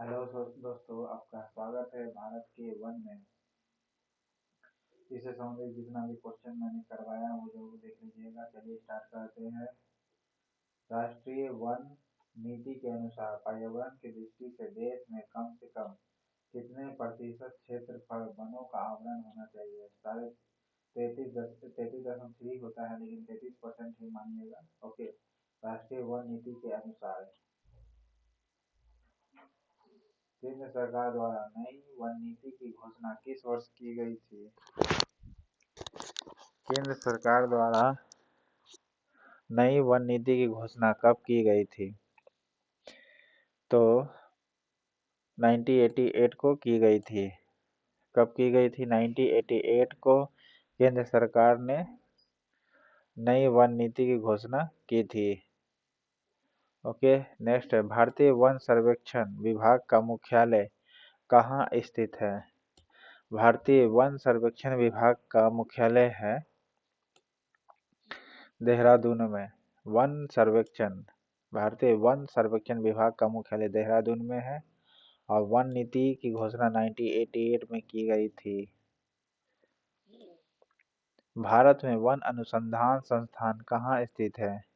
Hello दोस्तों, आपका स्वागत है भारत के वन में। इससे संबंधित जितना भी क्वेश्चन मैंने करवाया वो जरूर देख लीजिएगा। चलिए स्टार्ट करते हैं। राष्ट्रीय वन नीति के अनुसार पर्यावरण की दृष्टि से देश में कम से कम कितने प्रतिशत क्षेत्रफल वनों का आवरण होना चाहिए? 33.3 होता है, लेकिन 33% ही मानिएगा। ओके। राष्ट्रीय वन नीति के अनुसार केंद्र सरकार द्वारा नई वन नीति की घोषणा किस वर्ष की गई थी? केंद्र सरकार द्वारा नई वन नीति की घोषणा कब की गई थी? तो 1988 को की गई थी। कब की गई थी? 1988 को केंद्र सरकार ने नई वन नीति की घोषणा की थी। ओके, नेक्स्ट है, भारतीय वन सर्वेक्षण विभाग का मुख्यालय कहाँ स्थित है? भारतीय वन सर्वेक्षण विभाग का मुख्यालय है देहरादून में। भारतीय वन सर्वेक्षण विभाग का मुख्यालय देहरादून में है और वन नीति की घोषणा 1988 में की गई थी। भारत में वन अनुसंधान संस्थान कहाँ स्थित है?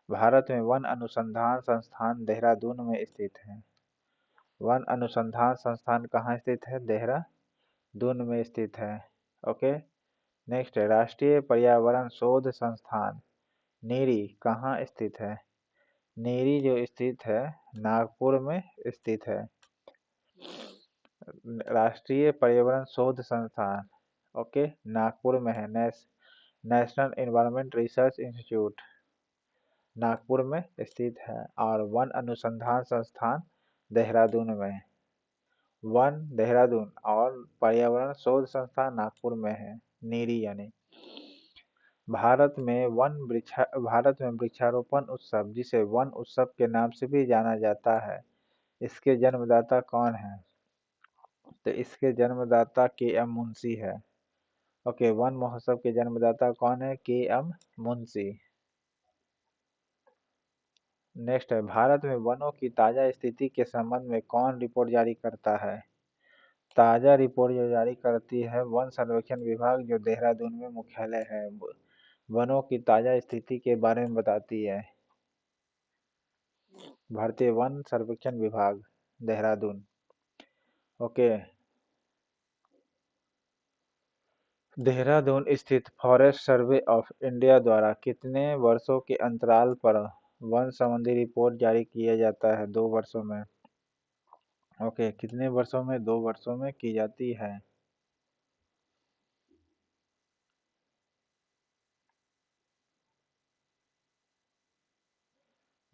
भारत में वन अनुसंधान संस्थान देहरादून में स्थित है। वन अनुसंधान संस्थान कहाँ स्थित है? देहरादून में स्थित है। ओके, नेक्स्ट है, राष्ट्रीय पर्यावरण शोध संस्थान नीरी कहाँ स्थित है? नीरी जो स्थित है नागपुर में स्थित है। राष्ट्रीय पर्यावरण शोध संस्थान ओके नागपुर में है। National environment research institute Nagpur में स्थित है और वन अनुसंधान संस्थान देहरादून में। वन देहरादून और पर्यावरण शोध संस्थान नागपुर में है, नीरी यानी। भारत में वृक्षारोपण उत्सव, जिसे वन उत्सव के नाम से भी जाना जाता है, इसके जन्मदाता कौन है? तो इसके जन्मदाता के.एम. मुंशी है। ओके, वन महोत्सव के जन्मदाता कौन है? के.एम. मुंशी। नेक्स्ट है, भारत में वनों की ताजा स्थिति के संबंध में कौन रिपोर्ट जारी करता है? ताजा रिपोर्ट जो जारी करती है वन सर्वेक्षण विभाग, जो देहरादून में मुख्यालय है। वनों की ताजा स्थिति के बारे में बताती है भारतीय वन सर्वेक्षण विभाग देहरादून। ओके, देहरादून स्थित फॉरेस्ट सर्वे ऑफ इंडिया द्वारा कितने वर्षों के अंतराल पर वन संबंधी रिपोर्ट जारी किया जाता है? 2 वर्षों में। ओके, कितने वर्षों में? 2 वर्षों में की जाती है।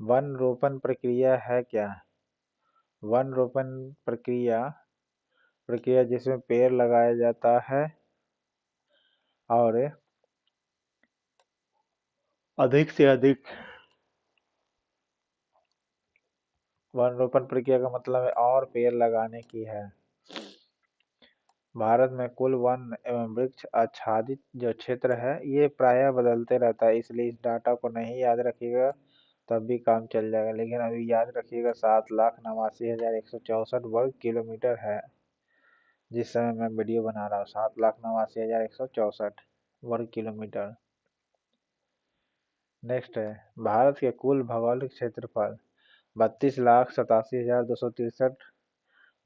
वन रोपण प्रक्रिया है क्या? वन रोपण प्रक्रिया जिसमें पेड़ लगाया जाता है और अधिक से अधिक। वन रोपण प्रक्रिया का मतलब है और पेड़ लगाने की है। भारत में कुल वन एवं वृक्ष आच्छादित जो क्षेत्र है ये प्रायः बदलते रहता है, इसलिए इस डाटा को नहीं याद रखिएगा तब भी काम चल जाएगा। लेकिन अभी याद रखिएगा 7,89,164 वर्ग किलोमीटर है जिस समय मैं वीडियो बना रहा हूँ। 7,89,164 वर्ग किलोमीटर। नेक्स्ट है, भारत के कुल भौगोलिक क्षेत्रफल 32,87,263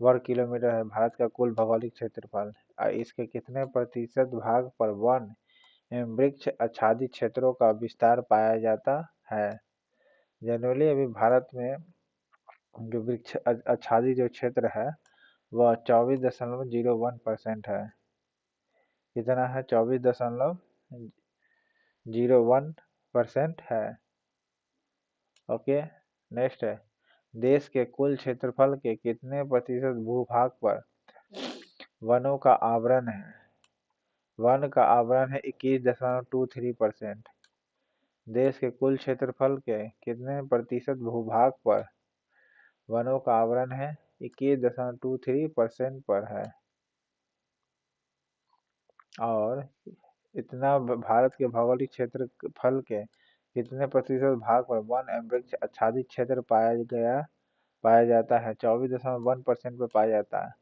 वर्ग किलोमीटर है। भारत का कुल भौगोलिक क्षेत्रफल। इसके कितने प्रतिशत भाग पर वन एवं वृक्ष आच्छादित क्षेत्रों का विस्तार पाया जाता है? जनरली अभी भारत में जो वृक्ष आच्छादित जो क्षेत्र है वह 24.01% है। कितना है? 24.01% है। ओके, नेक्स्ट है, देश के कुल क्षेत्रफल के कितने प्रतिशत भूभाग पर वनों का आवरण है? वन का आवरण है 21.23%। देश के कुल क्षेत्रफल के कितने प्रतिशत भूभाग पर वनों का आवरण है? 21.23% पर है। और इतना भारत के भौगोलिक क्षेत्रफल के कितने प्रतिशत भाग पर वन एवं वृक्ष आच्छादित क्षेत्र पाया गया पाया जाता है? 24.1% पे पाया जाता है।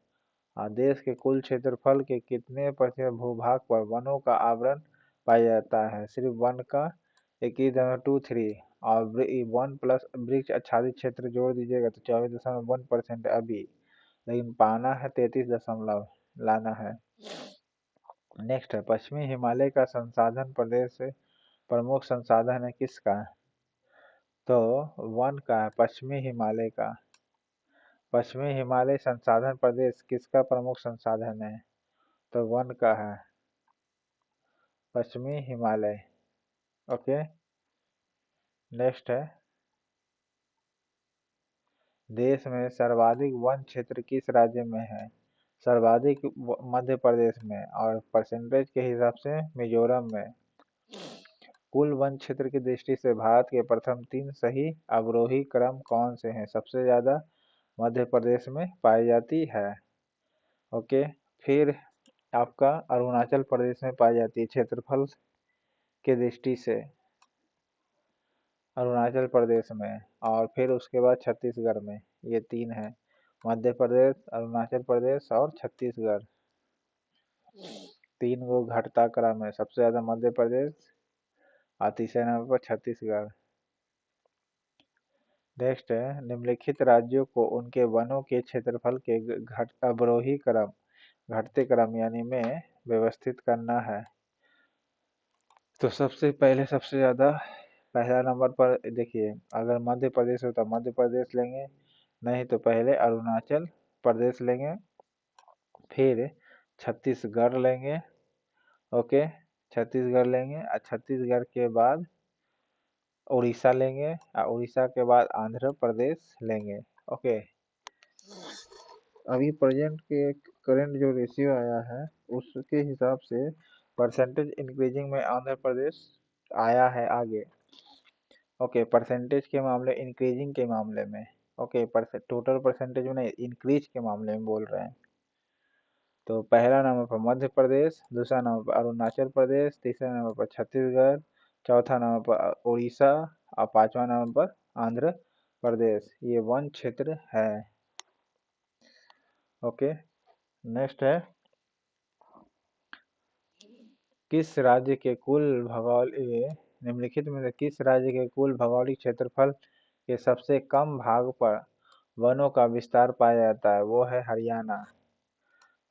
देश के कुल क्षेत्रफल के कितने प्रतिशत भूभाग पर वनों का आवरण पाया जाता है? सिर्फ वन का 21.23। और वन प्लस वृक्ष आच्छादित क्षेत्र जोड़ दीजिएगा तो 24.1% अभी, लेकिन पाना है 33 लाना है। नेक्स्ट है, पश्चिमी हिमालय का संसाधन प्रदेश से प्रमुख संसाधन है किसका? तो वन का है, पश्चिमी हिमालय का। पश्चिमी हिमालय संसाधन प्रदेश किसका प्रमुख संसाधन है? तो वन का है, पश्चिमी हिमालय। ओके। नेक्स्ट है, देश में सर्वाधिक वन क्षेत्र किस राज्य में है? सर्वाधिक मध्य प्रदेश में, और परसेंटेज के हिसाब से मिजोरम में। कुल वन क्षेत्र की दृष्टि से भारत के प्रथम 3 सही अवरोही क्रम कौन से हैं? सबसे ज्यादा मध्य प्रदेश में पाई जाती है। ओके। फिर आपका अरुणाचल प्रदेश में पाई जाती है क्षेत्रफल की दृष्टि से, अरुणाचल प्रदेश में। और फिर उसके बाद छत्तीसगढ़ में। ये 3 है, मध्य प्रदेश, अरुणाचल प्रदेश और छत्तीसगढ़। 3 को घटता क्रम है, सबसे ज्यादा मध्य प्रदेश और तीसरे नंबर पर छत्तीसगढ़। नेक्स्ट है, निम्नलिखित राज्यों को उनके वनों के क्षेत्रफल के अवरोही क्रम, घटते क्रम यानी में व्यवस्थित करना है। तो सबसे पहले सबसे ज्यादा पहला नंबर पर देखिए, अगर मध्य प्रदेश हो तो मध्य प्रदेश लेंगे, नहीं तो पहले अरुणाचल प्रदेश लेंगे, फिर छत्तीसगढ़ लेंगे। ओके, छत्तीसगढ़ लेंगे और छत्तीसगढ़ के बाद उड़ीसा लेंगे और उड़ीसा के बाद आंध्र प्रदेश लेंगे। ओके। अभी प्रेजेंट के करंट जो रेशियो आया है उसके हिसाब से परसेंटेज इंक्रीजिंग में आंध्र प्रदेश आया है आगे। ओके, परसेंटेज के मामले, इंक्रीजिंग के मामले में। ओके, टोटल परसेंटेज में नहीं, इंक्रीज के मामले में बोल रहे हैं। तो पहला नंबर पर मध्य प्रदेश, दूसरा नंबर पर अरुणाचल प्रदेश, तीसरा नंबर पर छत्तीसगढ़, चौथा नंबर पर उड़ीसा और पांचवा नंबर पर आंध्र प्रदेश। ये वन क्षेत्र है। ओके। नेक्स्ट है, किस राज्य के कुल निम्नलिखित में से किस राज्य के कुल भौगोलिक क्षेत्रफल के सबसे कम भाग पर वनों का विस्तार पाया जाता है? वो है हरियाणा।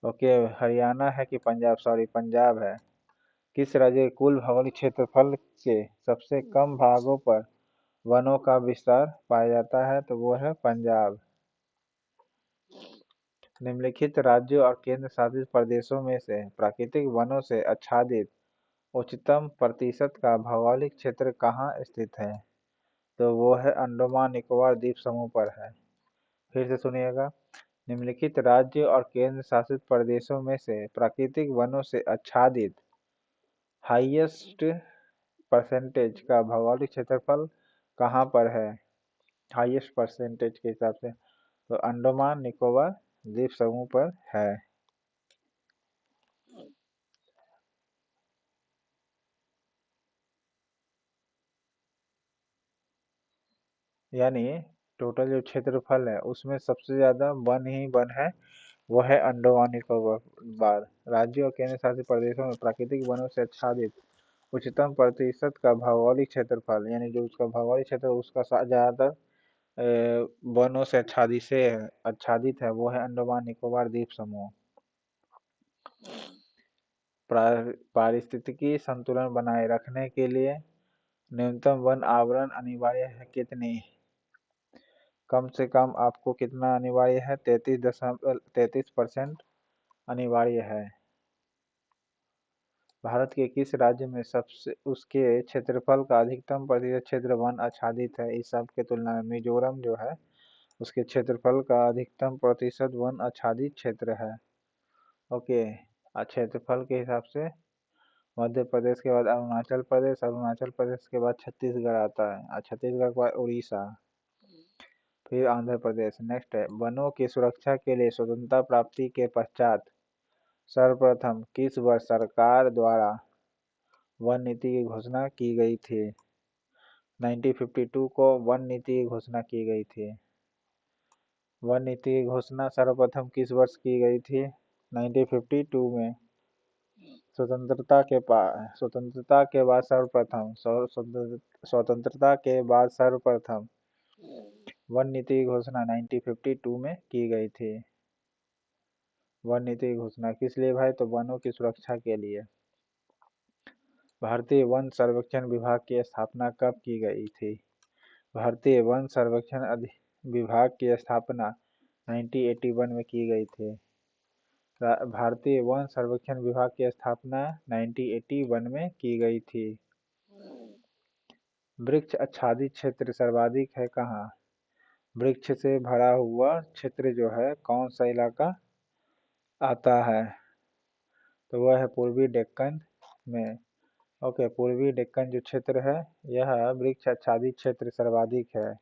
ओके, हरियाणा है कि पंजाब? सॉरी, पंजाब है। किस राज्य के कुल भौगोलिक क्षेत्रफल के सबसे कम भागों पर वनों का विस्तार पाया जाता है? तो वो है पंजाब। निम्नलिखित राज्यों और केंद्र शासित प्रदेशों में से प्राकृतिक वनों से आच्छादित उच्चतम प्रतिशत का भौगोलिक क्षेत्र कहाँ स्थित है? तो वो है अंडमान निकोबार द्वीप समूह पर है। फिर से सुनिएगा, निम्नलिखित राज्य और केंद्र शासित प्रदेशों में से प्राकृतिक वनों से आच्छादित हाईएस्ट परसेंटेज का भौगोलिक क्षेत्रफल कहाँ पर है? हाईएस्ट परसेंटेज के हिसाब से तो अंडमान निकोबार द्वीप समूह पर है। यानी टोटल जो क्षेत्रफल है उसमें सबसे ज्यादा वन ही वन है, वो है अंडमान निकोबार। राज्यों और केंद्र शासित प्रदेशों में प्राकृतिक वनों से आच्छादित उच्चतम प्रतिशत का भौगोलिक क्षेत्रफल, यानी जो उसका भौगोलिक क्षेत्र उसका ज्यादातर वनों से आच्छादित है, वो है अंडमान निकोबार द्वीप समूह। पारिस्थितिकी संतुलन बनाए रखने के लिए न्यूनतम वन आवरण अनिवार्य है कितनी? कम से कम आपको कितना अनिवार्य है? 33% अनिवार्य है। भारत के किस राज्य में सबसे उसके क्षेत्रफल का अधिकतम प्रतिशत क्षेत्र वन आच्छादित है? इस सब के तुलना में मिजोरम जो है उसके क्षेत्रफल का अधिकतम प्रतिशत वन आच्छादित क्षेत्र है। ओके, क्षेत्रफल के हिसाब से मध्य प्रदेश के बाद अरुणाचल प्रदेश, अरुणाचल प्रदेश के बाद छत्तीसगढ़ आता है और छत्तीसगढ़ के बाद उड़ीसा, फिर आंध्र प्रदेश। नेक्स्ट है, वनों की सुरक्षा के लिए स्वतंत्रता प्राप्ति के पश्चात सर्वप्रथम किस वर्ष सरकार द्वारा वन नीति की घोषणा की गई थी? 1952 को वन नीति की घोषणा की गई थी। वन नीति की घोषणा सर्वप्रथम किस वर्ष की गई थी? 1952 में। स्वतंत्रता के बाद सर्वप्रथम वन नीति की घोषणा 1952 में की गई थी। वन नीति की घोषणा किस लिए भाई? तो वनों की सुरक्षा के लिए। भारतीय वन सर्वेक्षण विभाग की स्थापना कब की गई थी? भारतीय वन सर्वेक्षण विभाग की स्थापना 1981 में की गई थी। भारतीय वन सर्वेक्षण विभाग की स्थापना 1981 में की गई थी। वृक्ष आच्छादित क्षेत्र सर्वाधिक है कहाँ? वृक्ष से भरा हुआ क्षेत्र जो है कौन सा इलाका आता है? तो वह है पूर्वी डेक्कन में। ओके, पूर्वी डेक्कन जो क्षेत्र है यह वृक्ष आच्छादित क्षेत्र सर्वाधिक है।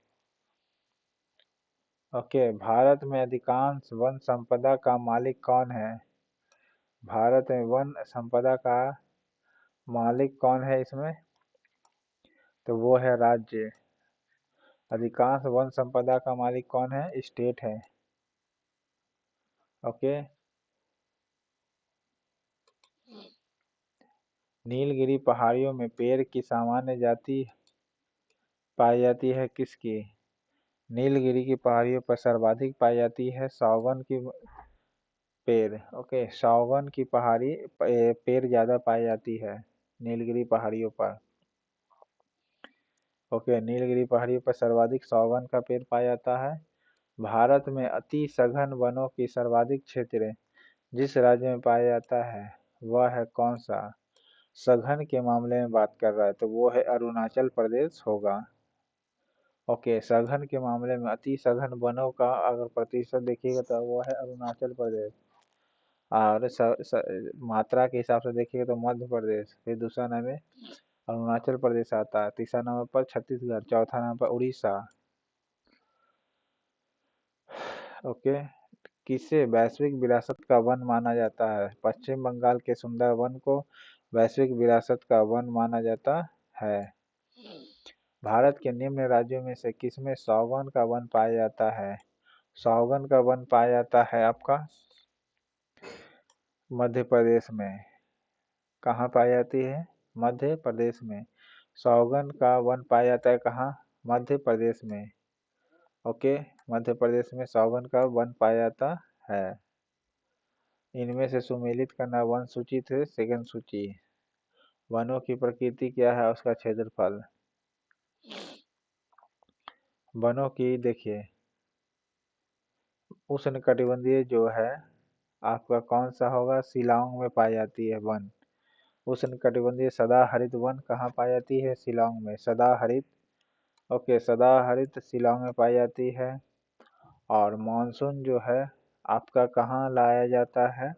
ओके, भारत में अधिकांश वन संपदा का मालिक कौन है? भारत में वन संपदा का मालिक कौन है इसमें? तो वो है राज्य। अधिकांश वन संपदा का मालिक कौन है? स्टेट है। ओके, नीलगिरी पहाड़ियों में पेड़ की सामान्य जाति पाई जाती है किसकी? नीलगिरी की पहाड़ियों पर सर्वाधिक पाई जाती है सागौन की पेड़। ओके, सागौन की पहाड़ी पेड़ ज्यादा पाई जाती है नीलगिरी पहाड़ियों पर। ओके, नीलगिरी पहाड़ियों पर सर्वाधिक सागौन का पेड़ पाया जाता है। भारत में अति सघन वनों की सर्वाधिक क्षेत्र जिस राज्य में पाया जाता है वह है कौन सा? सघन के मामले में बात कर रहा है तो वो है अरुणाचल प्रदेश होगा। ओके, सघन के मामले में अति सघन वनों का अगर प्रतिशत देखिएगा तो वो है अरुणाचल प्रदेश। और मात्रा के हिसाब से देखिएगा तो मध्य प्रदेश, फिर दूसरा नंबर में अरुणाचल प्रदेश आता है, तीसरा नंबर पर छत्तीसगढ़, चौथा नंबर पर उड़ीसा। ओके, किसे वैश्विक विरासत का वन माना जाता है? पश्चिम बंगाल के सुंदरवन को वैश्विक विरासत का वन माना जाता है। भारत के निम्न राज्यों में से किसमें सागौन का वन पाया जाता है? सागौन का वन पाया जाता है आपका मध्य प्रदेश में। कहाँ पाई जाती है? मध्य प्रदेश में। सागौन का वन पाया जाता है कहाँ? मध्य प्रदेश में। ओके, मध्य प्रदेश में सागौन का वन पाया जाता है। इनमें से सुमेलित करना वन सूची थे सेकंड सूची। वनों की प्रकृति क्या है? उसका क्षेत्रफल। वनों की देखिए, उष्णकटिबंधीय जो है आपका कौन सा होगा? शिलांग में पाई जाती है वन। उष्णकटिबंधीय सदाहरित वन कहाँ पाई जाती है? शिलांग में। सदाहरित, ओके, सदाहरित शिलांग में पाई जाती है। और मानसून जो है आपका कहाँ लाया जाता है?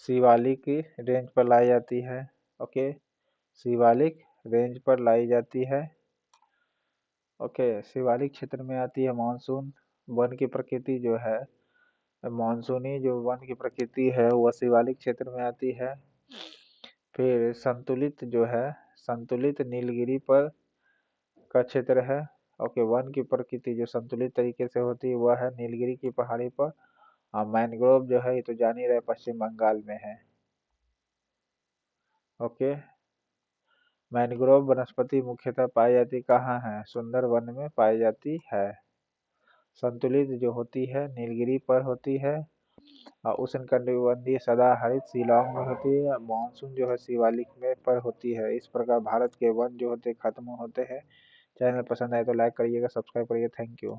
शिवालिक रेंज पर लाई जाती है। ओके, शिवालिक रेंज पर लाई जाती है। ओके, शिवालिक क्षेत्र में आती है मानसून। वन की प्रकृति जो है मानसूनी जो वन की प्रकृति है वह शिवालिक क्षेत्र में आती है। फिर संतुलित जो है संतुलित नीलगिरी पर का क्षेत्र है। ओके, वन की प्रकृति जो संतुलित तरीके से होती है वह है नीलगिरी की पहाड़ी पर। और मैनग्रोव जो है ये तो जान ही रहे पश्चिम बंगाल में है। ओके, मैनग्रोव वनस्पति मुख्यतः पाई जाती कहाँ है? सुंदरवन में पाई जाती है। संतुलित जो होती है नीलगिरी पर होती है और उष्णकटिबंधीय सदाहरित शिलांग में होती है। मानसून जो है शिवालिक में पर होती है। इस प्रकार भारत के वन जो होते खत्म होते हैं। चैनल पसंद आए तो लाइक करिएगा, सब्सक्राइब करिएगा। Thank you.